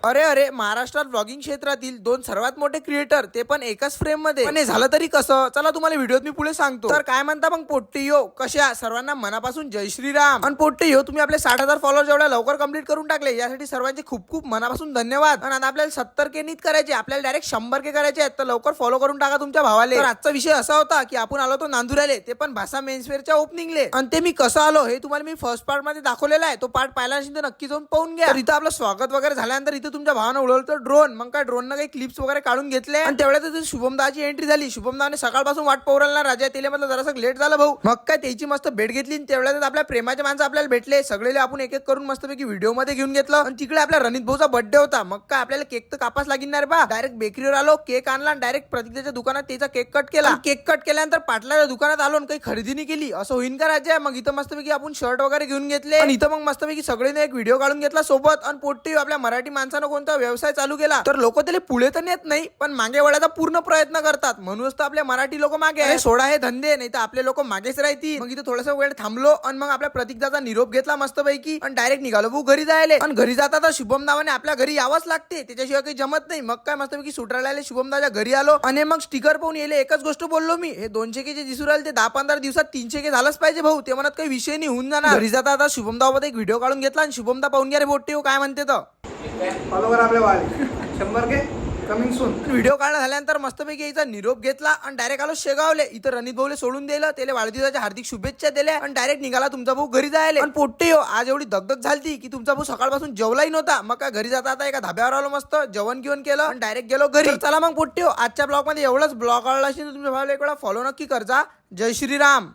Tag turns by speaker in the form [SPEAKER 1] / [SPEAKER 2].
[SPEAKER 1] अरे अरे, महाराष्ट्रात ब्लॉगिंग क्षेत्रातील दोन सर्वात मोठे क्रिएटर, ते पण एकाच फ्रेम मध्ये. पण हे झालं तरी कसं, चला तुम्हाला व्हिडिओत मी पुढे सांगतो. तर काय म्हणता मग पोट्टीयो, कशा सर्वांना मनापासून जय श्रीराम. आणि पोट्टीयो, तुम्ही आपले 60,000 फॉलोअर जेवढ्या लवकर कंप्लीट करून टाकले, यासाठी सर्वांचे खूप खूप मनापासून धन्यवाद. आणि आता आपल्याला 70K नीट करायचे, आपल्याला डायरेक्ट 100K करायचे आहेत. तर लवकर फॉलो करून टाका तुमच्या भावाले. तर आजचा विषय असा होता की आपण आलो तो नांदुराले, ते पण भाषा मेन्सवेअरच्या ओपनिंगले. आणि ते मी कसं आलो हे तुम्हाला मी फर्स्ट पार्ट मध्ये दाखवलेला आहे. तो पार्ट पाहिला असेल तर नक्की जाऊन पाहून घ्या. तर इथं आपलं स्वागत वगैरे झाल्यानंतर इथं तुमच्या भावानं उडवलं ड्रोन. मग काय ड्रोन काही क्लिप्स वगैरे काढून घेतले आणि तेवढ्यात शुभमदाची एंट्री झाली. शुभमदाने सकाळपासून वाट पवरायला राजा तेले म्हटलं जरासं लेट झालं भाऊ. मग काय त्याची मस्त भेट घेतली. तेवढ्यात आपल्या प्रेमाचे माणसं आपल्याला भेटले. सगळे आपण एक एक करून मस्तपैकी व्हिडिओ मध्ये घेऊन घेतलं. आणि तिकडे आपल्या रणित भाऊचा बर्थडे होता. मग काय आपल्याला केक तर कापास लागणार बा. डायरेक्ट बेकरीवर आलो, केक आणला आणि डायरेक्ट प्रतीकच्या दुकानात त्याचा केक कट केला. केक कट केल्यानंतर पाटलाच्या दुकानात आलो आणि काही खरेदी नाही केली. असं होईन का राजा. मग इथं मस्तपैकी आपण शर्ट वगैरे घेऊन घेतले आणि इथं मग मस्तपैकी सगळ्यांनी एक व्हिडिओ काढून घेतला सोबत. आणि पोट्टी आपल्या मराठी माणसानं कोणता व्यवसाय चालू केला तर लोक त्याला पुढे तर नेत नाही, पण मागे वळायचा पूर्ण प्रयत्न करतात. म्हणूनच तर आपले मराठी लोक मागे आहे. सोडा हे धंदे, नाही तर आपले लोक मागेच राहतील. मग इथं थोडासा वेळ थांबलो आणि मग आपल्या प्रतीकदाचा निरोप घेतला मस्तपैकी आणि डायरेक्ट निघालो भाऊ घरी जायला. आणि घरी जाता तर शुभम दावाने आपल्या घरी यावंच लागते, त्याच्याशिवाय काही जमत नाही. मग काय मस्तपैकी सुटरायला शुभम दाच्या घरी आलो आणि मग स्टिकर पाहून येले एकच गोष्ट बोललो मी, हे 200K जे दिसू राहिले ते 10-15 दिवसात 300K झालंच पाहिजे भाऊ. ते म्हणत काही विषय नाही, होऊन जाणार. घरी जाता आता शुभम दावामध्ये एक व्हिडिओ काढून घेतला आणि शुभम दा पाहून घ्या रे बोट्टे काय म्हणते तर
[SPEAKER 2] फॉलो करा आपल्या वाले 100K कमिंग सून.
[SPEAKER 1] व्हिडिओ काढला झाल्यानंतर मस्तपैकी याचा निरोप घेतला आणि डायरेक्ट आलो शेगावले. इथं रणित भाऊले सोडून दिलं, त्याला वाढदिवसाच्या हार्दिक शुभेच्छा दिल्या आणि डायरेक्ट निघाला तुमचा भाऊ घरी जायला. आणि पोट्टे आज एवढी दगदग झाली की तुमचा भाऊ सकाळपासून जेवलाही नव्हता. मग काय घरी जाता आता एका धाब्यावर आलो, मस्त जेवण घेऊन केलं आणि डायरेक्ट गेलो घरी. चला मग पोट्टे आजच्या ब्लॉग मध्ये एवढंच. ब्लॉग आवडला असेल तर तुमच्या भावाला एक वेळा फॉलो नक्की करजा. जय श्रीराम.